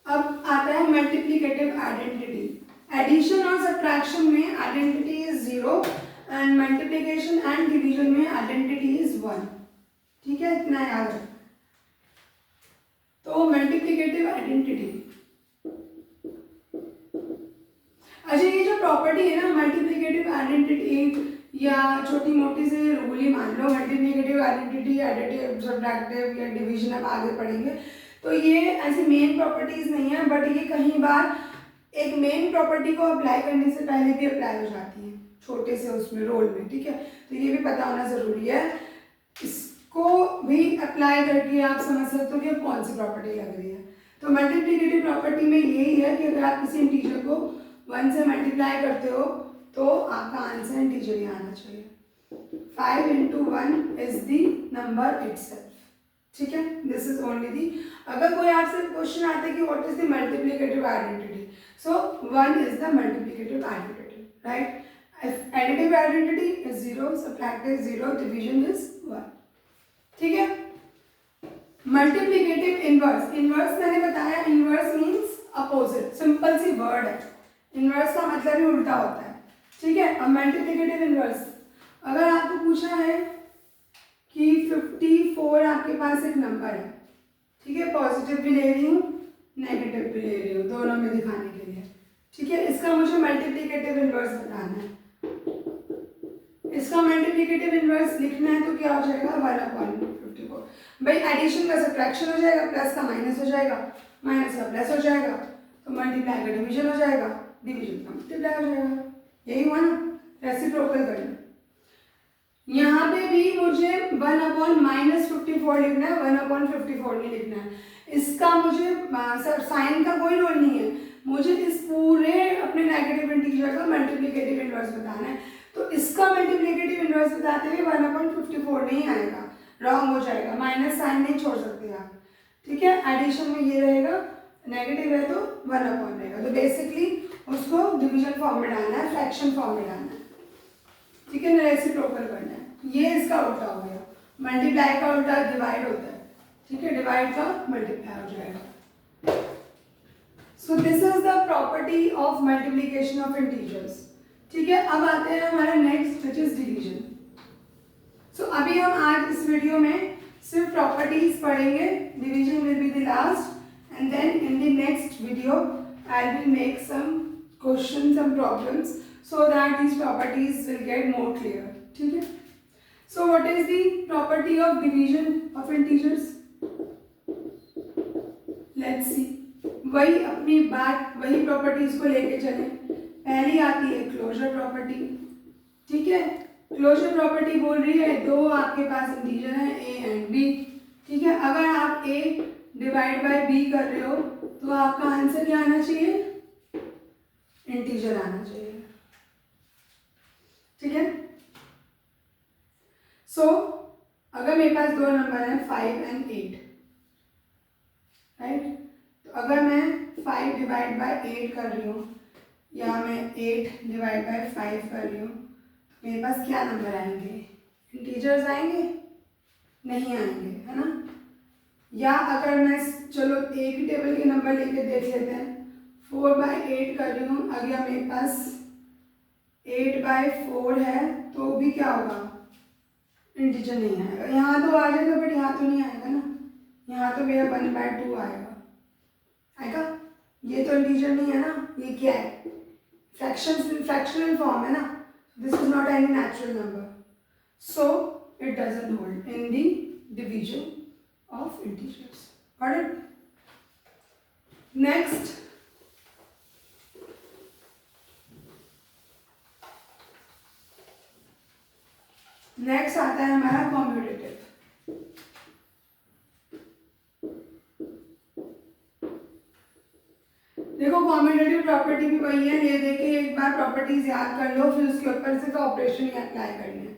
अब आता है मल्टीप्लिकेटिव आइडेंटिटी। एडिशन और सब्ट्रैक्शन में identity is 0 and multiplication and division में आइडेंटिटी इज 1। ठीक है, इतना याद रखना। तो मल्टीप्लिकेटिव आइडेंटिटी, अच्छा ये जो प्रॉपर्टी है ना मल्टीप्लिकेटिव आइडेंटिटी या छोटी मोटी से रूल ही मान लो, मल्टीप्लिकेटिव आइडेंटिटी, एडिटिव, सब्ट्रैक्टिव या डिवीजन अब आगे पढ़ेंगे। तो ये ऐसी मेन प्रॉपर्टीज नहीं है, बट ये कहीं बार एक मेन प्रॉपर्टी को अप्लाई करने से पहले भी अप्लाई हो जाती है छोटे से उसमें रोल में। ठीक है, तो ये भी पता होना जरूरी है। इसको भी अप्लाई करके आप समझ सकते हो कि कौन सी प्रॉपर्टी लग रही है। तो मल्टीप्लिकेटिव प्रॉपर्टी में यही है कि अगर आप किसी इंटीजर को 1 से मल्टीप्लाई करते हो तो आपका आंसर इंटीजर ही आना चाहिए। 5 into 1 is the number itself. ठीक है, दिस इज ओनली दी। अगर कोई आपसे क्वेश्चन आता है कि what is the multiplicative identity, so 1 is the multiplicative identity, right. Additive identity is 0, subtractive 0, division is 1। ठीक है, मल्टीप्लिकेटिव इनवर्स, इनवर्स मैंने बताया, इनवर्स मीन्स अपोजिट, सिंपल सी वर्ड है। इनवर्स का मतलब ही उल्टा होता है। ठीक है, अब मल्टीप्लिकेटिव इनवर्स, अगर आपको पूछा है कि 54 आपके पास एक नंबर है, ठीक है, पॉजिटिव भी ले रही हूँ नेगेटिव भी ले रही हूँ, दोनों में दिखाने के लिए। ठीक है, इसका मुझे मल्टीप्लिकेटिव इनवर्स बताना है। इसका मल्टीप्लिकेटिव इनवर्स लिखना है तो क्या हो जाएगा 1/54। भाई एडिशन का सब्ट्रैक्शन हो जाएगा, प्लस का माइनस हो जाएगा, माइनस का प्लस हो जाएगा, तो मल्टीप्लाई का डिवीजन हो जाएगा, डिवीजन का मल्टीप्लाई हो जाएगा। यही हुआ ना, रेसिप्रोकल करना। यहाँ पे भी मुझे 1/-54 लिखना है, 1/54 नहीं लिखना है। इसका मुझे साइन का कोई रोल नहीं है, मुझे इस पूरे अपने नेगेटिव इंटीजर का मल्टीप्लिकेटिव इनवर्स बताना है। तो इसका मल्टीप्लिकेटिव इनवर्स बताते हुए 1/54 नहीं आएगा, रॉन्ग हो जाएगा, माइनस साइन नहीं छोड़ सकते आप। ठीक है, एडिशन में ये रहेगा, नेगेटिव है तो 1/, रहेगा। तो बेसिकली उसको डिवीजन फॉर्म में डालना है, फ्रैक्शन फॉर्म में डालना है। ठीक है ना, रेसिप्रोकल करना है। ये इसका उल्टा हो गया, मल्टीप्लाई का उल्टा डिवाइड होता है। ठीक है, डिवाइड का मल्टीप्लाई हो जाएगा। So this is the property of multiplication of integers. ठीक है, अब आते हैं हमारा नेक्स्ट विच इज डिवीजन। सो अभी हम आज इस वीडियो में सिर्फ प्रॉपर्टीज पढ़ेंगे, division will be the last, and then in the next video I will make some question, some problems, so that these properties will get more clear. ठीक है, so what is the property of division of integers? Let's see. वही अपनी बात, वही properties को लेके चलें। पहली आती है क्लोजर प्रॉपर्टी। ठीक है, क्लोजर प्रॉपर्टी बोल रही है दो आपके पास इंटीजर हैं a एंड b। ठीक है, अगर आप a डिवाइड बाय b कर रहे हो तो आपका आंसर क्या आना चाहिए, इंटीजर आना चाहिए। ठीक है, सो अगर मेरे पास दो नंबर हैं 5 एंड 8, राइट, तो अगर मैं 5 डिवाइड बाय 8 कर रही हूँ या मैं 8 डिवाइड बाय 5 कर रही हूँ, मेरे पास क्या नंबर आएंगे, इंटीजर्स आएंगे? नहीं आएंगे, है ना। या अगर मैं चलो एक ही टेबल के नंबर लेके देख लेते हैं, 4/8 कर रही हूँ, अगर मेरे पास 8/4 है तो भी क्या होगा, इंटीजर नहीं आएगा। यहाँ तो आ जाएगा बट यहाँ तो नहीं आएगा ना, यहाँ तो मेरा 1/2 आएगा। ये तो इंटीजर नहीं है ना, ये क्या है, फ्रैक्शनल फॉर्म है ना, this is not any natural number, so it doesn't hold in the division of integers. Got it? Next, आता है हमारा कॉम्यूटेटिव। देखो कॉम्यूटेटिव प्रॉपर्टी भी वही है, ये देखे एक बार प्रॉपर्टीज याद कर लो, फिर उसके ऊपर सिर्फ ऑपरेशन ही अप्लाई करने हैं।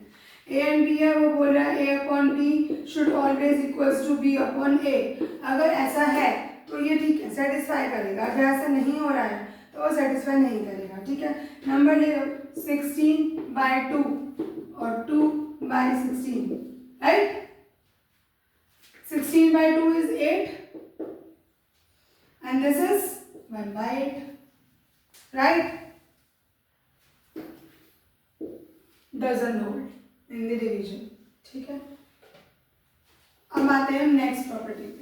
ए एंड बी है, वो बोल रहा है A upon B should always equals to B upon A. अगर ऐसा है तो ये ठीक है, सेटिस्फाई करेगा। अगर ऐसा नहीं हो रहा है तो वो सेटिस्फाई नहीं करेगा, ठीक है। नंबर ले लो 16/2 और 2/16, right. 16/2 is 8 and this is 1/8, right? Doesn't hold in the division, ठीक है। अब आते हैं नेक्स्ट प्रॉपर्टी पे।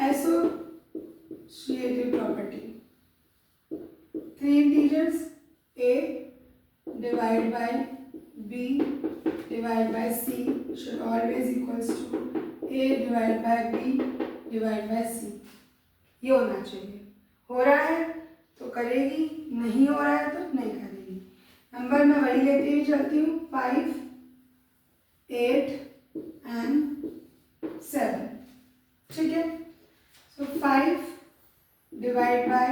Associative property, 3 integers a divided by b divided by c should always equals to a divided by b divided by c। ये होना चाहिए, हो रहा है तो करेगी, नहीं हो रहा है तो नहीं करेगी। नंबर मैं वही लेती हुई चलती हूँ, 5, 8 and 7, ठीक है। So 5 divided by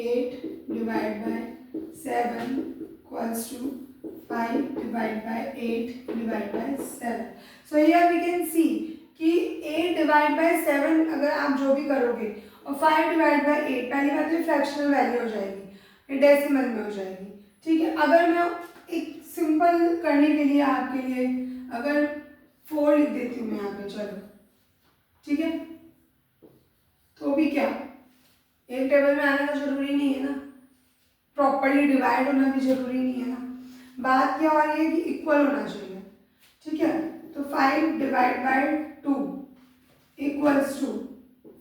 8 divided by 7 equals to 5 divided by 8 divided by 7. So here we can see कि 8 divided by 7 अगर आप जो भी करोगे और 5 divided by 8, पहली बात तो फ्रैक्शनल वैल्यू हो जाएगी, ये डेसिमल में हो जाएगी, ठीक है। अगर मैं एक सिंपल करने के लिए आपके लिए अगर 4 लिख देती हूँ मैं यहाँ पे, चलो ठीक है, तो भी क्या एक टेबल में आना तो जरूरी नहीं है ना, प्रॉपर्ली डिवाइड होना भी जरूरी नहीं है ना। बात क्या हो रही है कि इक्वल होना चाहिए, ठीक है। तो 5 divide by 2 equals to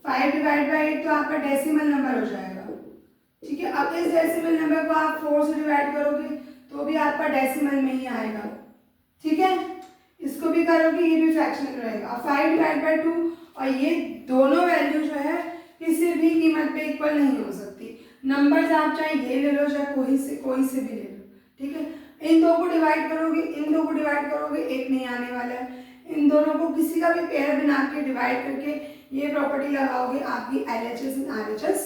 5 divide by 8 तो आपका डेसिमल नंबर हो जाएगा, ठीक है। अब इस डेसिमल नंबर को आप 4 से डिवाइड करोगे तो भी आपका डेसिमल में ही आएगा, ठीक है। इसको भी करोगे ये भी फ्रैक्शनल रहेगा। 5 डिवाइड बाय 2 और ये दोनों वैल्यू जो है किसी भी कीमत पे इक्वल नहीं हो सकती। नंबर्स आप चाहे ये ले लो चाहे कोई से भी ले लो, ठीक है। इन दो को डिवाइड करोगे, इन दो को डिवाइड करोगे, एक नहीं आने वाला है। इन दोनों को किसी का भी पेयर बना के डिवाइड करके ये प्रॉपर्टी लगाओगे, आपकी LHS and RHS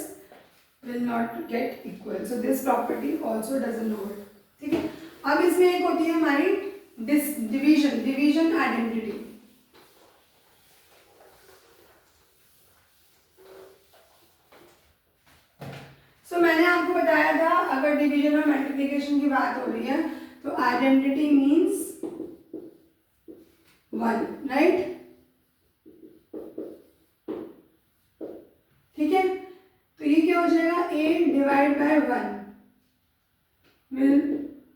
will not get equal. So this property also doesn't hold, ठीक है। अब इसमें एक होती है हमारी डिवीजन आइडेंटिटी। तो मैंने आपको बताया था अगर डिवीजन और मल्टीप्लिकेशन की बात हो रही है तो आइडेंटिटी मींस 1, राइट, ठीक है। तो ये क्या हो जाएगा, a डिवाइड बाय 1 विल,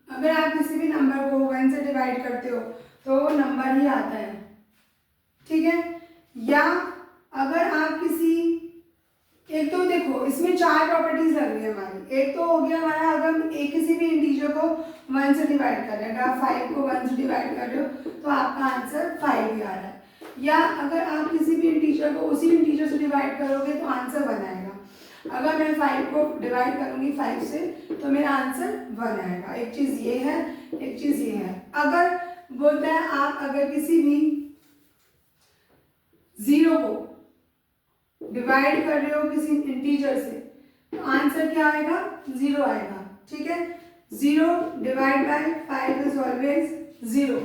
अगर आप किसी भी नंबर को 1 से डिवाइड करते हो तो वो नंबर ही आता है, ठीक है। या अगर आप किसी, एक तो देखो इसमें 4 प्रॉपर्टीज लग रही है हमारी। एक तो हो गया हमारा अगर हम एक किसी भी इंटीजर को 1 से डिवाइड कर रहे हैं, अगर आप 5 को 1 से डिवाइड कर रहे हो तो आपका आंसर 5 ही आ रहा है। या अगर आप किसी भी इंटीजर को उसी इंटीजर से डिवाइड करोगे तो आंसर 1 आएगा। अगर मैं 5 को डिवाइड करूंगी 5 से तो मेरा आंसर 1 आएगा। एक चीज ये है, एक चीज ये है। अगर बोलता है आप अगर किसी भी 0 को डिवाइड कर रहे हो किसी इंटीजर से तो आंसर क्या आएगा, 0 आएगा, ठीक है। 0 डिवाइड बाय 5 इज ऑलवेज 0।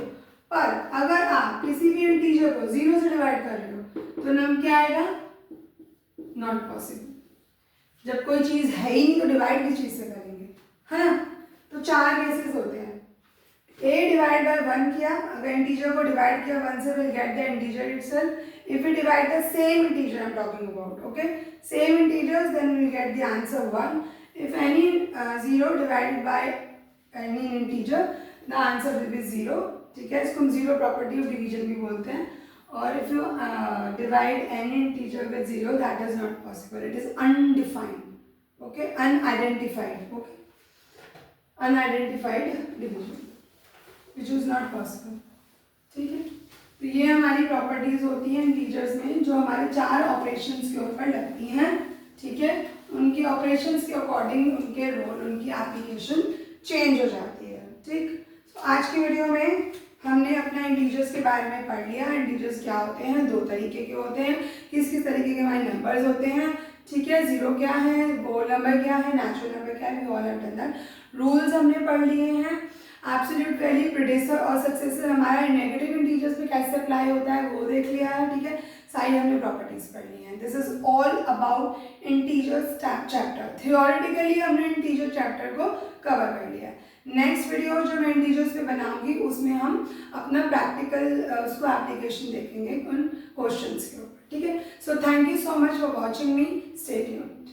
पर अगर आप किसी भी इंटीजर को 0 से डिवाइड कर रहे हो तो नम क्या आएगा, नॉट पॉसिबल। जब कोई चीज है ही नहीं तो डिवाइड किस चीज से करेंगे, है ना। तो 4 केसेस होते हैं। a डिवाइड बाय 1 किया, अगर इंटीजर को डिवाइड किया 1 से, will get the integer itself. If we divide the same integer, I am talking about, okay, same integers, then will get the answer 1। If any 0 divided by any integer, the answer will be 0। ठीक है, इसको हम zero property of division भी बोलते हैं। और if you divide any integer with 0, that is not possible, it is undefined, okay, unidentified, okay, unidentified division which is not possible. ठीक है, तो ये हमारी प्रॉपर्टीज होती हैं इंटीजर्स में जो हमारे 4 ऑपरेशंस के ऊपर लगती हैं। ठीक है, उनकी ऑपरेशंस के अकॉर्डिंग उनके रोल, उनकी एप्लीकेशन चेंज हो जाती है। ठीक, तो आज की वीडियो में हमने अपना इंटीजर्स के बारे में पढ़ लिया। इंटीजर्स क्या होते हैं, 2 तरीके के होते हैं, किस किस तरीके के हमारे नंबर्स होते हैं। ठीक है, 0 क्या है, होल नंबर क्या है, नेचुरल नंबर क्या है, we all have done that. Rules हमने पढ़ लिए हैं। एब्सोल्यूट वैल्यू, प्रेडिक्टर और सक्सेसर हमारा नेगेटिव इंटीजर्स में कैसे अप्लाई होता है वो देख लिया है। ठीक है, सारी हमने प्रॉपर्टीज पढ़ ली हैं। This is all about integers chapter. Theoretically हमने इंटीजर चैप्टर को कवर कर लिया है। नेक्स्ट वीडियो जो मैं इंटीजर्स पे बनाऊंगी उसमें हम अपना प्रैक्टिकल उसको एप्लीकेशन देखेंगे उन क्वेश्चंस के ऊपर। ठीक है, so thank you so much for watching me, stay tuned.